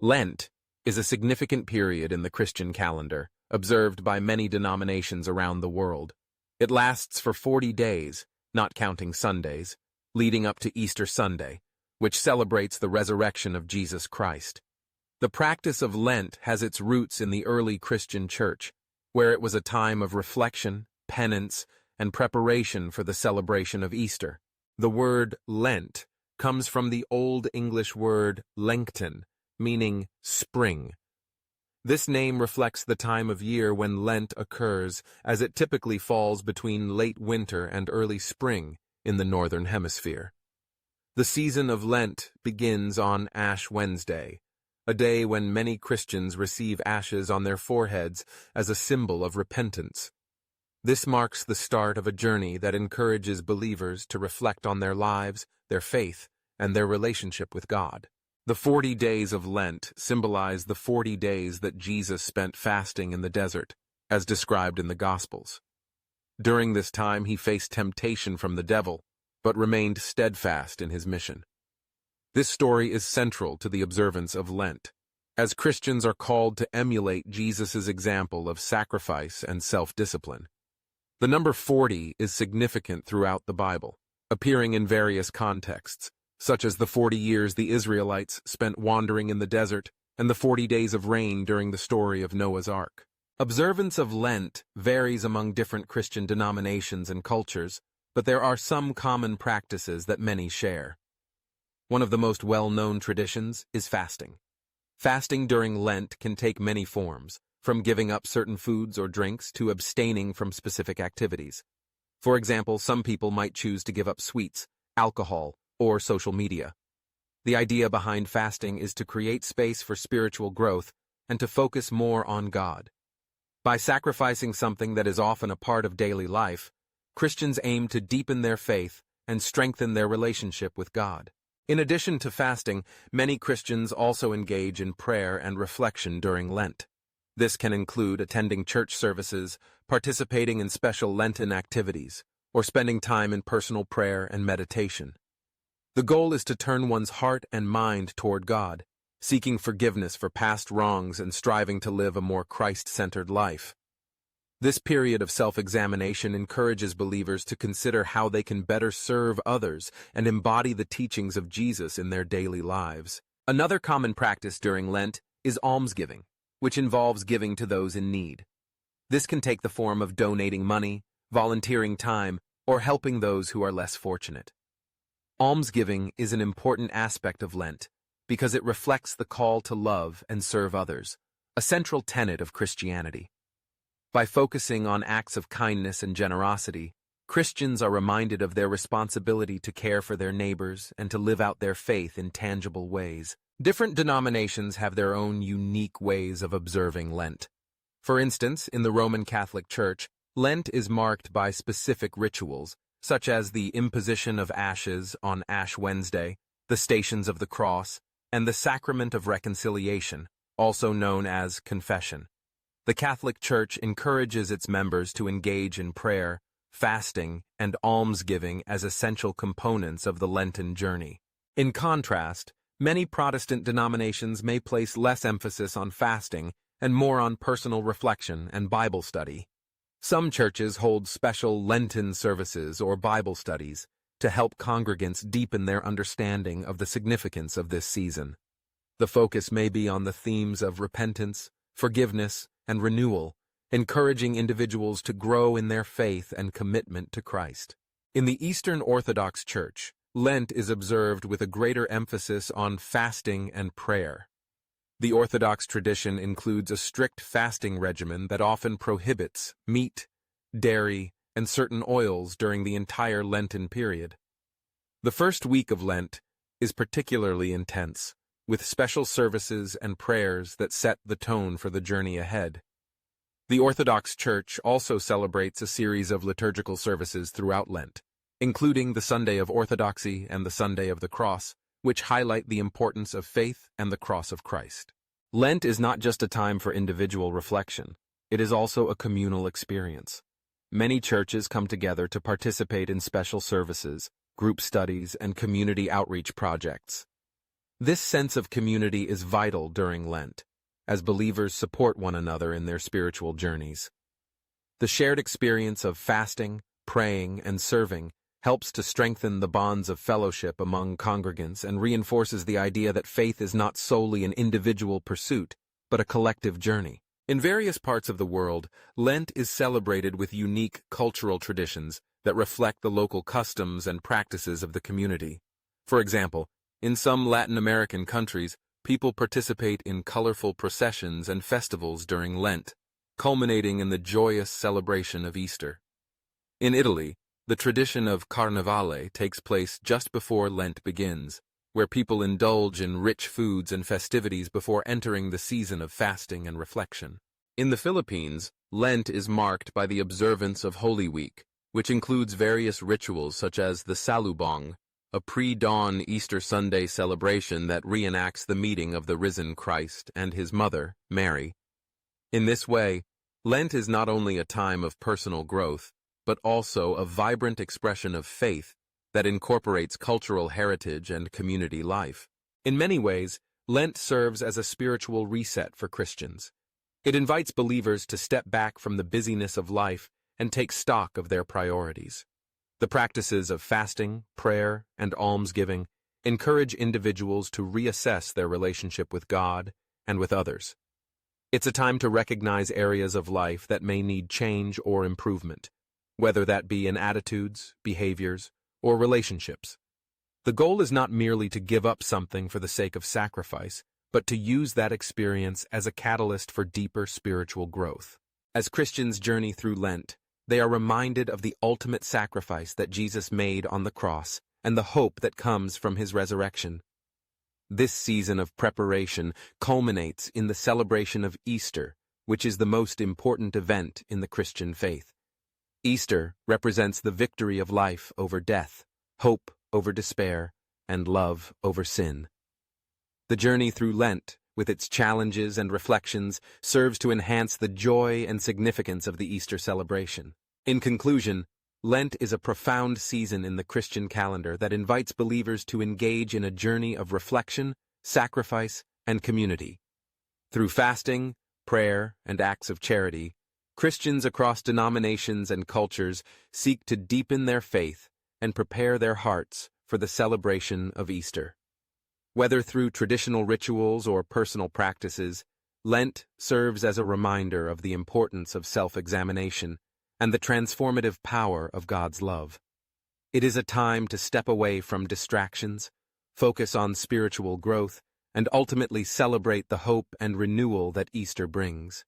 Lent is a significant period in the Christian calendar, observed by many denominations around the world. It lasts for 40 days, not counting Sundays, leading up to Easter Sunday, which celebrates the resurrection of Jesus Christ. The practice of Lent has its roots in the early Christian church, where it was a time of reflection, penance, and preparation for the celebration of Easter. The word Lent comes from the Old English word Lenten, meaning spring. This name reflects the time of year when Lent occurs, as it typically falls between late winter and early spring in the Northern Hemisphere. The season of Lent begins on Ash Wednesday, a day when many Christians receive ashes on their foreheads as a symbol of repentance. This marks the start of a journey that encourages believers to reflect on their lives, their faith, and their relationship with God. The 40 days of Lent symbolize the 40 days that Jesus spent fasting in the desert, as described in the Gospels. During this time, he faced temptation from the devil, but remained steadfast in his mission. This story is central to the observance of Lent, as Christians are called to emulate Jesus' example of sacrifice and self-discipline. The number 40 is significant throughout the Bible, appearing in various contexts, such as the 40 years the Israelites spent wandering in the desert and the 40 days of rain during the story of Noah's Ark. Observance of Lent varies among different Christian denominations and cultures, but there are some common practices that many share. One of the most well-known traditions is fasting. Fasting during Lent can take many forms, from giving up certain foods or drinks to abstaining from specific activities. For example, some people might choose to give up sweets, alcohol, or social media. The idea behind fasting is to create space for spiritual growth and to focus more on God. By sacrificing something that is often a part of daily life, Christians aim to deepen their faith and strengthen their relationship with God. In addition to fasting, many Christians also engage in prayer and reflection during Lent. This can include attending church services, participating in special Lenten activities, or spending time in personal prayer and meditation. The goal is to turn one's heart and mind toward God, seeking forgiveness for past wrongs and striving to live a more Christ-centered life. This period of self-examination encourages believers to consider how they can better serve others and embody the teachings of Jesus in their daily lives. Another common practice during Lent is almsgiving, which involves giving to those in need. This can take the form of donating money, volunteering time, or helping those who are less fortunate. Almsgiving is an important aspect of Lent because it reflects the call to love and serve others, a central tenet of Christianity. By focusing on acts of kindness and generosity, Christians are reminded of their responsibility to care for their neighbors and to live out their faith in tangible ways. Different denominations have their own unique ways of observing Lent. For instance, in the Roman Catholic Church, Lent is marked by specific rituals, such as the imposition of ashes on Ash Wednesday, the Stations of the Cross, and the Sacrament of Reconciliation, also known as confession. The Catholic Church encourages its members to engage in prayer, fasting, and almsgiving as essential components of the Lenten journey. In contrast, many Protestant denominations may place less emphasis on fasting and more on personal reflection and Bible study. Some churches hold special Lenten services or Bible studies to help congregants deepen their understanding of the significance of this season. The focus may be on the themes of repentance, forgiveness, and renewal, encouraging individuals to grow in their faith and commitment to Christ. In the Eastern Orthodox Church, Lent is observed with a greater emphasis on fasting and prayer. The Orthodox tradition includes a strict fasting regimen that often prohibits meat, dairy, and certain oils during the entire Lenten period. The first week of Lent is particularly intense, with special services and prayers that set the tone for the journey ahead. The Orthodox Church also celebrates a series of liturgical services throughout Lent, including the Sunday of Orthodoxy and the Sunday of the Cross, which highlight the importance of faith and the cross of Christ. Lent is not just a time for individual reflection, it is also a communal experience. Many churches come together to participate in special services, group studies, and community outreach projects. This sense of community is vital during Lent, as believers support one another in their spiritual journeys. The shared experience of fasting, praying, and serving helps to strengthen the bonds of fellowship among congregants and reinforces the idea that faith is not solely an individual pursuit, but a collective journey. In various parts of the world, Lent is celebrated with unique cultural traditions that reflect the local customs and practices of the community. For example, in some Latin American countries, people participate in colorful processions and festivals during Lent, culminating in the joyous celebration of Easter. In Italy, the tradition of Carnevale takes place just before Lent begins, where people indulge in rich foods and festivities before entering the season of fasting and reflection. In the Philippines, Lent is marked by the observance of Holy Week, which includes various rituals such as the Salubong, a pre-dawn Easter Sunday celebration that reenacts the meeting of the risen Christ and his mother, Mary. In this way, Lent is not only a time of personal growth, but also a vibrant expression of faith that incorporates cultural heritage and community life. In many ways, Lent serves as a spiritual reset for Christians. It invites believers to step back from the busyness of life and take stock of their priorities. The practices of fasting, prayer, and almsgiving encourage individuals to reassess their relationship with God and with others. It's a time to recognize areas of life that may need change or improvement, whether that be in attitudes, behaviors, or relationships. The goal is not merely to give up something for the sake of sacrifice, but to use that experience as a catalyst for deeper spiritual growth. As Christians journey through Lent, they are reminded of the ultimate sacrifice that Jesus made on the cross and the hope that comes from his resurrection. This season of preparation culminates in the celebration of Easter, which is the most important event in the Christian faith. Easter represents the victory of life over death, hope over despair, and love over sin. The journey through Lent, with its challenges and reflections, serves to enhance the joy and significance of the Easter celebration. In conclusion, Lent is a profound season in the Christian calendar that invites believers to engage in a journey of reflection, sacrifice, and community. Through fasting, prayer, and acts of charity, Christians across denominations and cultures seek to deepen their faith and prepare their hearts for the celebration of Easter. Whether through traditional rituals or personal practices, Lent serves as a reminder of the importance of self-examination and the transformative power of God's love. It is a time to step away from distractions, focus on spiritual growth, and ultimately celebrate the hope and renewal that Easter brings.